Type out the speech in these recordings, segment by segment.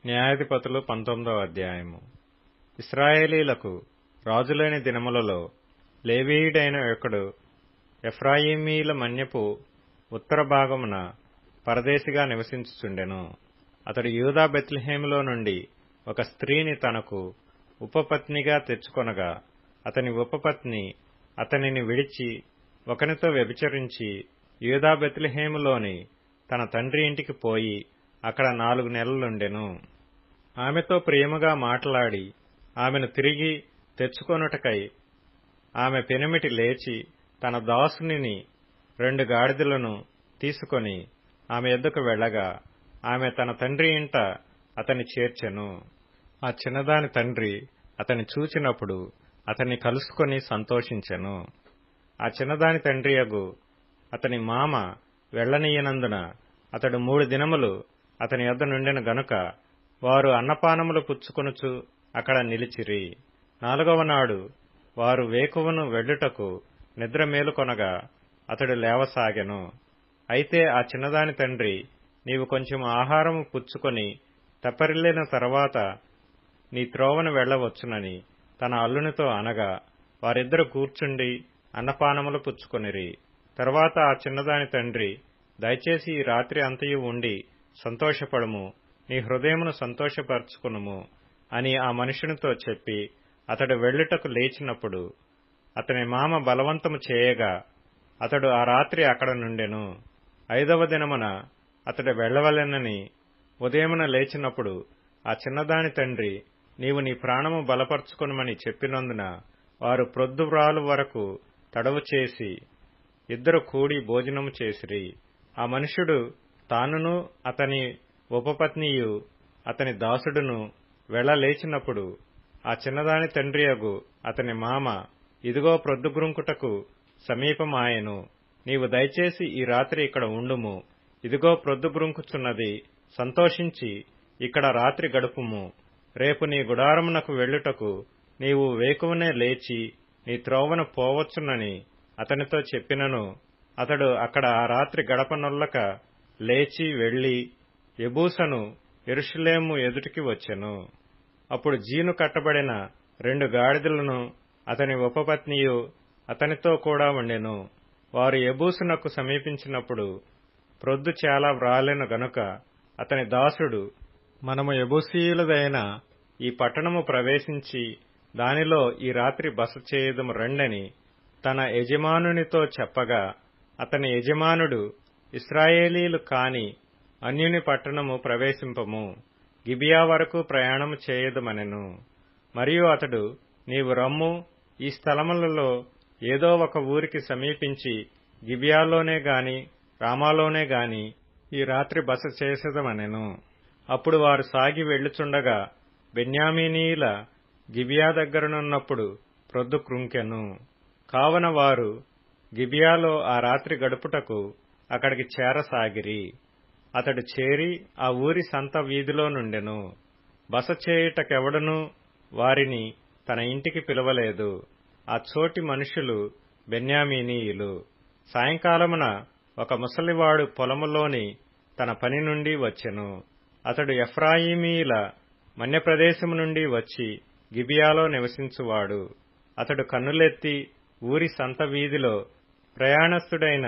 న్యాయాధిపతులు 19వ అధ్యాయము. ఇశ్రాయేలీలకు రాజులేని దినములలో లేవీయుడైన ఒకడు ఎఫ్రాయిమీల మన్యపు ఉత్తర భాగమున పరదేశిగా నివసించుచుండెను. అతడు యూదా బెత్లెహేములో నుండి ఒక స్త్రీని తనకు ఉపపత్నిగా తెచ్చుకొనగా, అతని ఉపపత్ని అతనిని విడిచి ఒకనితో వ్యభిచరించి యూదా బెత్లెహేములోని తన తండ్రి ఇంటికి పోయి అక్కడ 4 నెలలుండెను. ఆమెతో ప్రేమగా మాట్లాడి ఆమెను తిరిగి తెచ్చుకొనుటకై ఆమె పెనిమిటి లేచి తన దాసునిని 2 గాడిదలను తీసుకొని ఆమె యొద్దకు వెళ్ళగా, ఆమె తన తండ్రి ఇంట అతని చేర్చెను. ఆ చిన్నదాని తండ్రి అతని చూచినప్పుడు అతన్ని కలుసుకొని సంతోషించెను. ఆ చిన్నదాని తండ్రియగు అతని మామ వెళ్లనీయనందున అతడు 3 దినములు అతని యొద్ద నుండెను గనుక వారు అన్నపానములు పుచ్చుకొనుచు అక్కడ నిలిచిరి. 4వ నాడు వారు వేకువను వెళ్ళుటకు నిద్ర మేలుకొనగా అతడు లేవసాగెను. అయితే ఆ చిన్నదాని తండ్రి, నీవు కొంచెం ఆహారము పుచ్చుకొని తెప్పరిల్లిన తరువాత నీ త్రోవను వెళ్లవచ్చునని తన అల్లునితో అనగా, వారిద్దరు కూర్చుండి అన్నపానములు పుచ్చుకొనిరి. తరువాత ఆ చిన్నదాని తండ్రి, దయచేసి ఈ రాత్రి అంతయు ఉండి సంతోషపడుము, నీ హృదయమును సంతోషపరచుకునుము అని ఆ మనుషునితో చెప్పి అతడు వెళ్ళుటకు లేచినప్పుడు అతని మామ బలవంతము చేయగా అతడు ఆ రాత్రి అక్కడ నుండెను. 5వ దినమున అతడు వెళ్ళవలెనని ఉదయమున లేచినప్పుడు ఆ చిన్నదాని తండ్రి, నీవు నీ ప్రాణము బలపరచుకొనుమని చెప్పినందున వారు ప్రొద్దువ్రాలు వరకు తడవు చేసి ఇద్దరు కూడి భోజనము చేసిరి. ఆ మనుష్యుడు తానును అతని ఉపపత్నియు అతని దాసుడును వెళ్ళలేచినప్పుడు ఆ చిన్నదాని తండ్రియగు అతని మామ, ఇదిగో ప్రొద్దుగుంకుటకు సమీపమాయెను, నీవు దయచేసి ఈ రాత్రి ఇక్కడ ఉండుము, ఇదిగో ప్రొద్దుగుంకుచున్నది, సంతోషించి ఇక్కడ రాత్రి గడుపుము, రేపు నీ గుడారమునకు వెళ్ళుటకు నీవు వేకువనే లేచి నీ త్రోవను పోవచ్చునని అతనితో చెప్పినను అతడు అక్కడ ఆ రాత్రి గడపనొల్లక లేచి వెళ్లి యెబూసను యెరూషలేము ఎదుటికి వచ్చెను. అప్పుడు జీను కట్టబడిన 2 గాడిదలను అతని ఉపపత్నియు అతనితో కూడా ఉండెను. వారు యెబూసునకు సమీపించినప్పుడు ప్రొద్దు చాలా వ్రాలెను గనుక అతని దాసుడు, మనము యెబూసీయులదైన ఈ పట్టణము ప్రవేశించి దానిలో ఈ రాత్రి బస చేయుదము రండని తన యజమానునితో చెప్పగా, అతని యజమానుడు, ఇశ్రాయేలీలు కాని అన్యుని పట్టణము ప్రవేశింపము, గిబియా వరకు ప్రయాణము చేయుదమనెను. మరియు అతడు, నీవు రమ్ము, ఈ స్థలములలో ఏదో ఒక ఊరికి సమీపించి గిబియాలోనే గాని రామాలోనే గాని ఈ రాత్రి బస చేసేదమనెను. అప్పుడు వారు సాగి వెళ్ళుచుండగా బెన్యామీనీయుల గిబియా దగ్గరనున్నప్పుడు ప్రొద్దు క్రుంకెను. కావున వారు గిబియాలో ఆ రాత్రి గడుపుటకు అక్కడికి చేరసాగిరి. అతడు చేరి ఆ ఊరి సంత వీధిలో నుండెను. బస చేయుటకెవడనూ వారిని తన ఇంటికి పిలవలేదు. ఆ చోటి మనుషులు బెన్యామీనీయులు. సాయంకాలమున ఒక ముసలివాడు పొలములోని తన పని నుండి వచ్చెను. అతడు ఎఫ్రాయిమీల మన్యప్రదేశము నుండి వచ్చి గిబియాలో నివసించువాడు. అతడు కన్నులెత్తి ఊరి సంత వీధిలో ప్రయాణస్థుడైన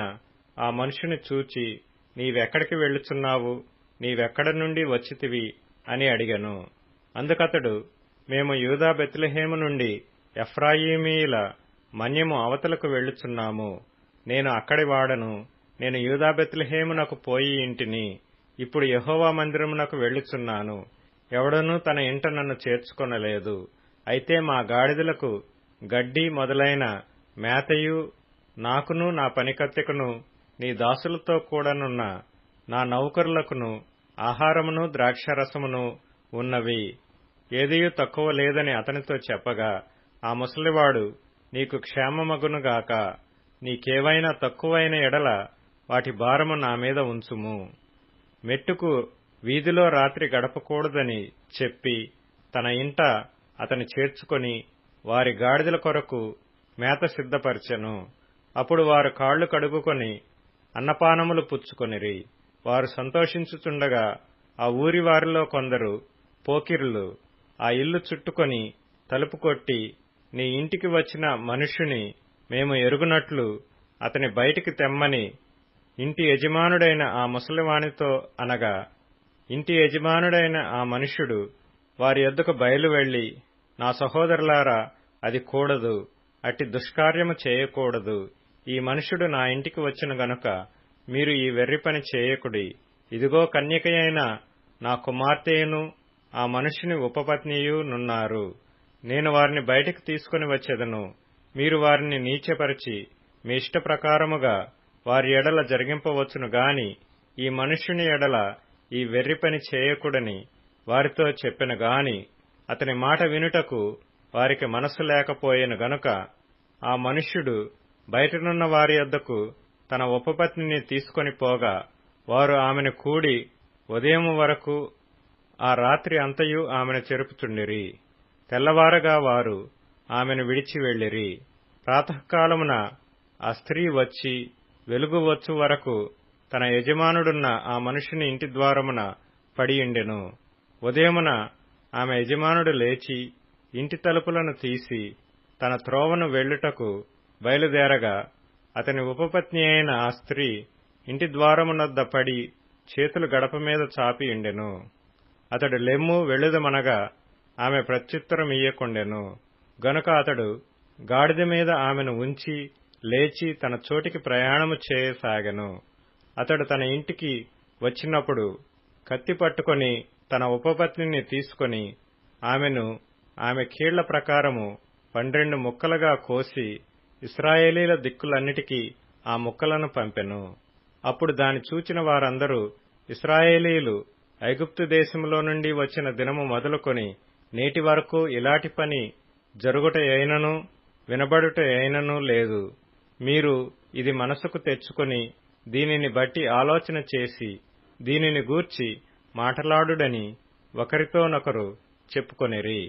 ఆ మనుషుని చూచి, నీవెక్కడికి వెళ్ళుచున్నావు, నీవెక్కడ నుండి వచ్చితివి అని అడిగెను. అందుకతడు, మేము యూదా బెత్లెహేము నుండి ఎఫ్రాయిమీల మన్యము అవతలకు వెళ్ళుచున్నాము. నేను అక్కడి వాడను. నేను యూదా బెత్లెహేమునకు పోయి ఇంటిని. ఇప్పుడు యెహోవా మందిరమునకు వెళ్ళుచున్నాను. ఎవడనూ తన ఇంట నన్ను చేర్చుకొనలేదు. అయితే మా గాడిదలకు గడ్డి మొదలైన మేతయు, నాకును నా పనికత్తెకును నీ దాసులతో కూడానున్న నా నౌకరులకును ఆహారమును ద్రాక్షరసమును ఉన్నవి, ఏదియూ తక్కువ లేదని అతనితో చెప్పగా, ఆ ముసలివాడు, నీకు క్షేమమగునుగాక, నీకేవైనా తక్కువైన ఎడల వాటి భారము నా మీద ఉంచుము, మెట్టుకు వీధిలో రాత్రి గడపకూడదని చెప్పి తన ఇంట అతని చేర్చుకొని వారి గాడిదల కొరకు మేత సిద్ధపరచెను. అప్పుడు వారు కాళ్లు కడుగుకొని అన్నపానములు పుచ్చుకొనిరి. వారు సంతోషించుచుండగా ఆ ఊరి వారిలో కొందరు పోకిరులు ఆ ఇల్లు చుట్టుకొని తలుపు కొట్టి, నీ ఇంటికి వచ్చిన మనుష్యుని మేము ఎరుగునట్లు అతని బయటికి తెమ్మని ఇంటి యజమానుడైన ఆ ముసలివానితో అనగా, ఇంటి యజమానుడైన ఆ మనుష్యుడు వారి యొద్దకు బయలు వెళ్లి, నా సహోదరులారా, అది కూడదు, అట్టి దుష్కార్యము చేయకూడదు. ఈ మనుష్యుడు నా ఇంటికి వచ్చిన గనుక మీరు ఈ వెర్రి పని చేయకుడి. ఇదిగో కన్యకయైన నా కుమార్తెయును ఆ మనుష్యుని ఉపపత్నియు నున్నారు. నేను వారిని బయటికి తీసుకుని వచ్చెదను. మీరు వారిని నీచపరిచి మీ ఇష్ట ప్రకారముగా వారి ఎడల జరిగింపవచ్చును గాని ఈ మనుష్యుని ఎడల ఈ వెర్రి పని చేయకుడని వారితో చెప్పెను గాని అతని మాట వినుటకు వారికి మనస్సు లేకపోయెను గనుక ఆ మనుష్యుడు బయటనున్న వారి యొద్దకు తన ఉపపత్నిని తీసుకొని పోగా వారు ఆమెను కూడి ఉదయం వరకు ఆ రాత్రి అంతయు ఆమెను చెరుపుచుండిరి. తెల్లవారగా వారు ఆమెను విడిచి వెళ్లిరి. ప్రాతకాలమున ఆ స్త్రీ వచ్చి వెలుగు వచ్చు వరకు తన యజమానుడున్న ఆ మనుషుని ఇంటి ద్వారమున పడియుండెను. ఉదయమున ఆమె యజమానుడు లేచి ఇంటి తలుపులను తీసి తన త్రోవను వెళ్ళుటకు బయలుదేరగా అతని ఉపపత్ని అయిన ఆ స్త్రీ ఇంటి ద్వారమునొద్ద పడి చేతులు గడప మీద చాపియుండెను. అతడు లెమ్ము వెళ్ళుదమనగా ఆమె ప్రత్యుత్తరమియ్యకుండెను. గనుక అతడు గాడిద మీద ఆమెను ఉంచి లేచి తన చోటికి ప్రయాణము చేయసాగెను. అతడు తన ఇంటికి వచ్చినప్పుడు కత్తి పట్టుకొని తన ఉపపత్నిని తీసుకొని ఆమెను ఆమె కీళ్ల ప్రకారము 12 ముక్కలుగా కోసి ఇశ్రాయేలీల దిక్కులన్నిటికీ ఆ ముక్కలను పంపెను. అప్పుడు దాని చూచిన వారందరూ, ఇశ్రాయేలీయులు ఐగుప్తు దేశములో నుండి వచ్చిన దినము మొదలుకొని నేటి వరకు ఇలాంటి పని జరుగుట అయినను వినబడుట అయినను లేదు. మీరు ఇది మనసుకు తెచ్చుకొని దీనిని బట్టి ఆలోచన చేసి దీనిని గూర్చి మాటలాడుడని ఒకరితోనొకరు చెప్పుకొనిరి.